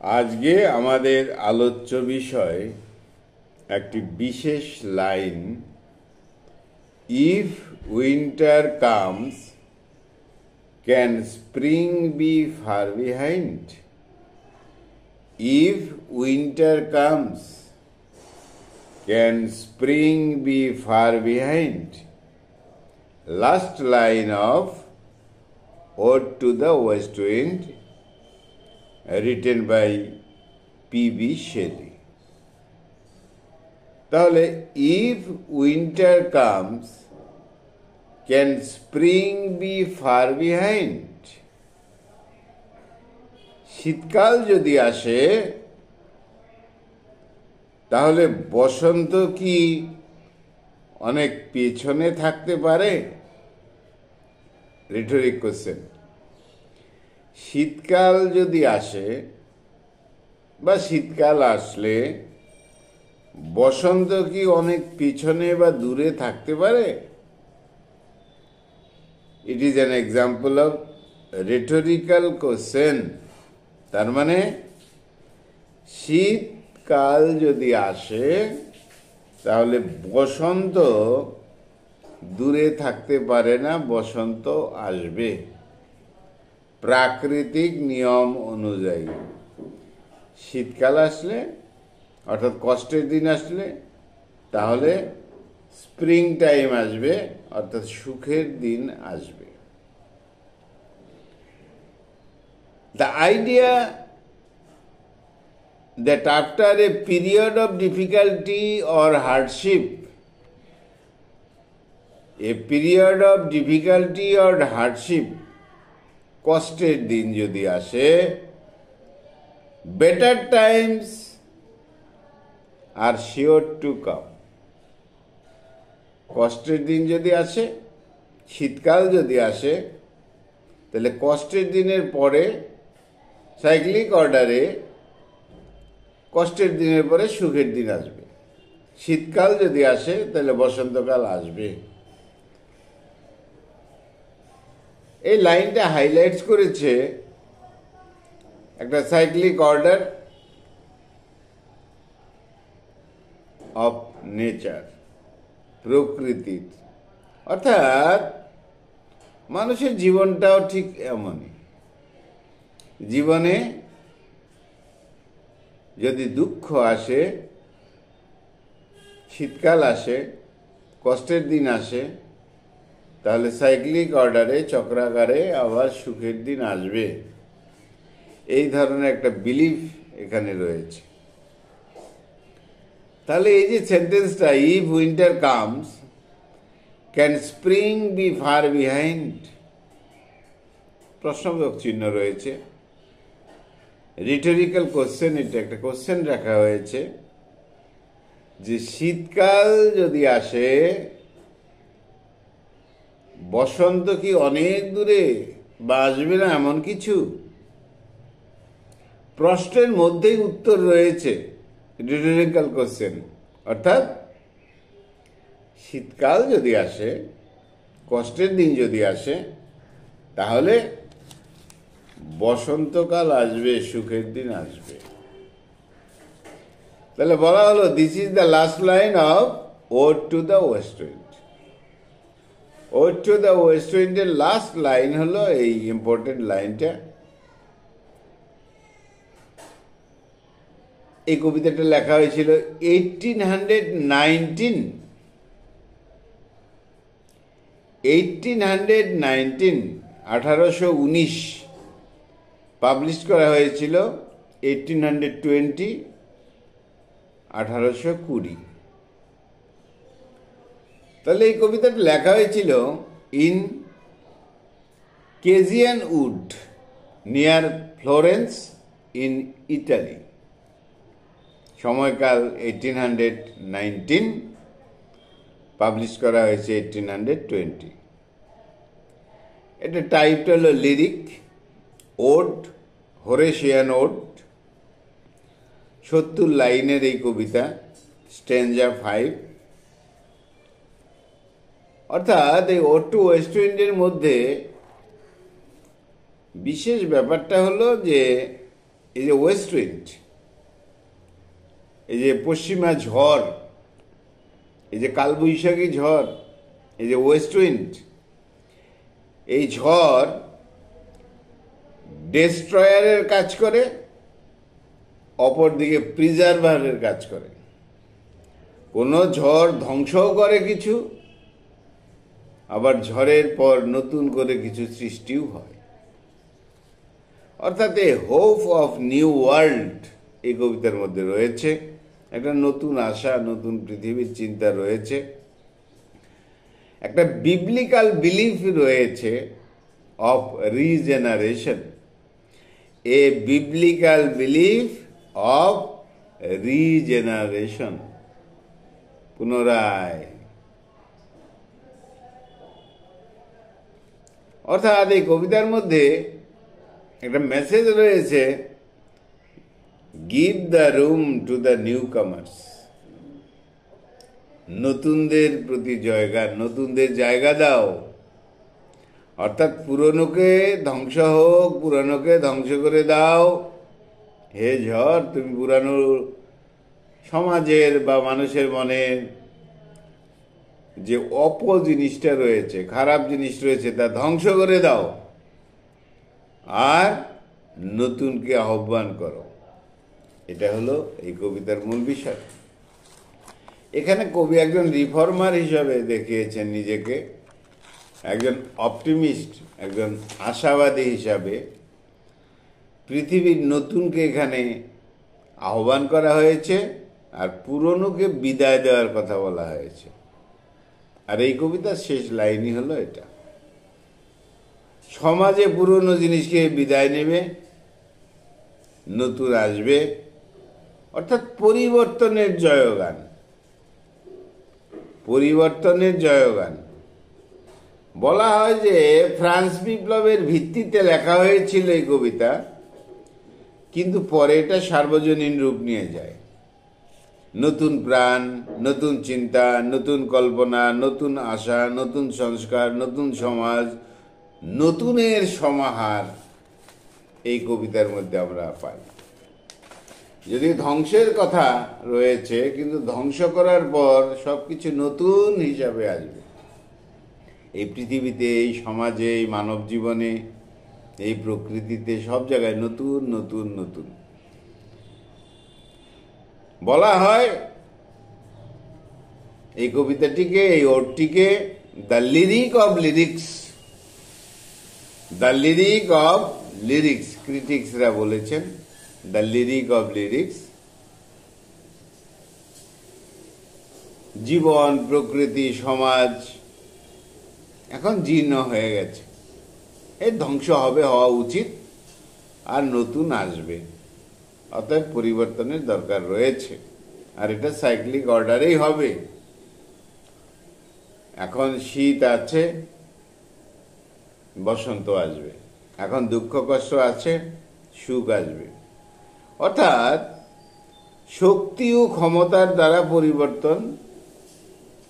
আজকে আমাদের আলোচ্য বিষয় একটি বিশেষ line, if winter comes can spring be far behind. If winter comes can spring be far behind. Last line of Ode to the West Wind, written by P.B. Shelley. তাহলে if winter comes can spring be far behind? শীতকাল যদি আসে তাহলে বসন্ত কি অনেক পেছনে থাকতে পারে? রিটরিক কোশ্চেন। শীতকাল যদি আসে বা শীতকাল আসলে বসন্ত কি অনেক পিছনে বা দূরে থাকতে পারে? It is an example of rhetorical question. তার মানে শীতকাল যদি আসে তাহলে বসন্ত দূরে থাকতে পারে না, বসন্ত আসবে প্রাকৃতিক নিয়ম অনুযায়ী। শীতকাল আসলে অর্থাৎ কষ্টের দিন আসলে তাহলে স্প্রিং টাইম আসবে, অর্থাৎ সুখের দিন আসবে। The idea that after a period of difficulty or hardship, কষ্টের দিন যদি আসে, better times are sure to come. কষ্টের দিন যদি আসে, শীতকাল যদি আসে, তাহলে কষ্টের দিনের পরে সাইক্লিক অর্ডারে কষ্টের দিনের পরে সুখের দিন আসবে। শীতকাল যদি আসে তাহলে বসন্তকাল আসবে। এই লাইনটা হাইলাইটস করেছে একটা সাইক্লিক অর্ডার অফ নেচার, প্রকৃতির। অর্থাৎ মানুষের জীবনটাও ঠিক এমনই। জীবনে যদি দুঃখ আসে, শীতকাল আসে, কষ্টের দিন আসে, তাহলে সাইক্লিক অর্ডারে চক্রাকারে আবার সুখের দিন আসবে। এই ধরনের একটা বিলিফ এখানে রয়েছে। তাহলে এই যে সেন্টেন্সটা, if winter comes can spring be far behind, প্রশ্নবোধক চিহ্ন রয়েছে। রিটরিক্যাল কোশ্চেন, এটা একটা কোশ্চেন রাখা হয়েছে যে শীতকাল যদি আসে বসন্ত কি অনেক দূরে বা আসবে না এমন কিছু? প্রশ্নের মধ্যেই উত্তর রয়েছে, রিটরিক্যাল কোশ্চেন। অর্থাৎ শীতকাল যদি আসে, কষ্টের দিন যদি আসে, তাহলে বসন্তকাল আসবে, সুখের দিন আসবে। তাহলে বলা হলো this is the last line of Ode to the West Wind. Ode to the West উইন্ডের লাস্ট লাইন হলো এই ইম্পর্টেন্ট লাইনটা। এই কবিতাটা লেখা হয়েছিল 1819 পাবলিশ করা হয়েছিল 1820। তাহলে এই কবিতাটা লেখা হয়েছিল in Cascine wood near Florence in Italy. সময়কাল 1819, পাবলিশ করা হয়েছে 1820। এটা টাইপটা হলো লিরিক ওড, হোরেশিয়ান ওড। 70 লাইনের এই কবিতা, স্ট্যানজা 5। অর্থাৎ এই ওড টু ওয়েস্ট উইন্ডের মধ্যে বিশেষ ব্যাপারটা হলো যে এই যে ওয়েস্ট উইন্ড, এই যে পশ্চিমা ঝড়, এই যে কালবৈশাখী ঝড়, এই যে ওয়েস্ট উইন্ড, এই ঝড় ডেস্ট্রয়ারের কাজ করে, অপরদিকে প্রিজার্ভারের কাজ করে। কোনো ঝড় ধ্বংসও করে কিছু, আবার ঝড়ের পর নতুন করে কিছু সৃষ্টিও হয়। অর্থাৎ এ হোপ অফ নিউ ওয়ার্ল্ড এই কবিতার মধ্যে রয়েছে। একটা নতুন আশা, নতুন পৃথিবীর চিন্তা রয়েছে। একটা বিবলিক্যাল বিলিফ রয়েছে of regeneration, A biblical belief of regeneration, পুনরায়। অর্থাৎ এই কবিতার মধ্যে একটা মেসেজ রয়েছে, give the room to the new কামার্স, নতুনদের প্রতি জায়গা, নতুনদের জায়গা দাও। অর্থাৎ পুরনোকে ধ্বংস হোক, পুরানোকে ধ্বংস করে দাও। হে ঝড়, তুমি পুরানো সমাজের বা মানুষের মনে যে জিনিসটা রয়েছে, খারাপ জিনিস রয়েছে, তা ধ্বংস করে দাও আর নতুনকে আহ্বান করো। এটা হলো এই কবিতার মূল বিষয়। এখানে কবি একজন রিফর্মার হিসাবে দেখিয়েছেন নিজেকে, একজন অপটিমিস্ট, একজন আশাবাদী হিসাবে। পৃথিবীর নতুনকে এখানে আহ্বান করা হয়েছে আর পুরনোকে বিদায় দেওয়ার কথা বলা হয়েছে। আর এই কবিতার শেষ লাইনই হলো এটা, সমাজে পুরনো জিনিসকে বিদায় নেবে, নতুন আসবে। অর্থাৎ পরিবর্তনের জয়গান, পরিবর্তনের জয়গান। বলা হয় যে ফ্রান্স বিপ্লবের ভিত্তিতে লেখা হয়েছিল এই কবিতা, কিন্তু পরে এটা সার্বজনীন রূপ নিয়ে যায়। নতুন প্রাণ, নতুন চিন্তা, নতুন কল্পনা, নতুন আশা, নতুন সংস্কার, নতুন সমাজ, নতুনের সমাহার এই কবিতার মধ্যে আমরা পাই। যদি ধ্বংসের কথা রয়েছে, কিন্তু ধ্বংস করার পর সবকিছু নতুন হিসাবে আসবে। এই পৃথিবীতে, এই সমাজে, এই মানব জীবনে, এই প্রকৃতিতে, সব জায়গায় নতুন নতুন নতুন। বলা হয় এই কবিতাটিকে, এই ওডটিকে the lyric of lyrics, the lyric of lyrics, ক্রিটিক্সরা বলেছেন দ্য লিরিক অফ লিরিক্স। জীবন, প্রকৃতি, সমাজ এখন জীর্ণ হয়ে গেছে, এর ধ্বংস হবে, হওয়া উচিত, আর নতুন আসবে। অতএব পরিবর্তনের দরকার রয়েছে, আর এটা সাইক্লিক অর্ডারেই হবে। এখন শীত আছে, বসন্ত আসবে। এখন দুঃখ কষ্ট আছে, সুখ আসবে। অর্থাৎ শক্তি ও ক্ষমতার দ্বারা পরিবর্তন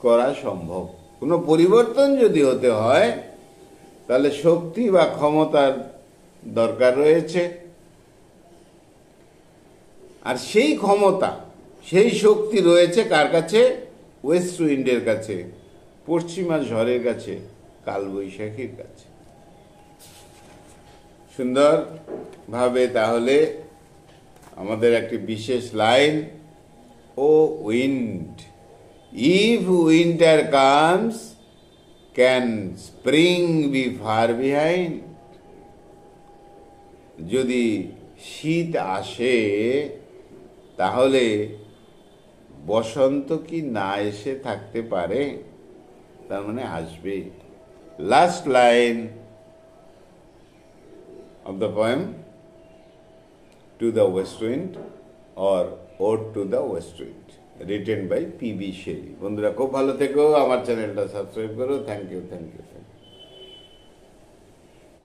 করা সম্ভব। কোনো পরিবর্তন যদি হতে হয়, তাহলে শক্তি বা ক্ষমতার দরকার রয়েছে। আর সেই ক্ষমতা, সেই শক্তি রয়েছে কার কাছে? ওয়েস্ট উইন্ডের কাছে, পশ্চিমা ঝড়ের কাছে, কালবৈশাখীর কাছে। সুন্দর ভাবে তাহলে আমাদের একটি বিশেষ line, O wind, if winter comes can spring be far behind. যদি শীত আসে, তাহলে বসন্ত কি না এসে থাকতে পারে? তার মানে আসবে। Last line of the poem To the West Wind or Ode to the West Wind, written by P.B. Shelley. বন্ধুরা খুব ভালো থেকো, আমার চ্যানেলটা সাবস্ক্রাইব করো। Thank you.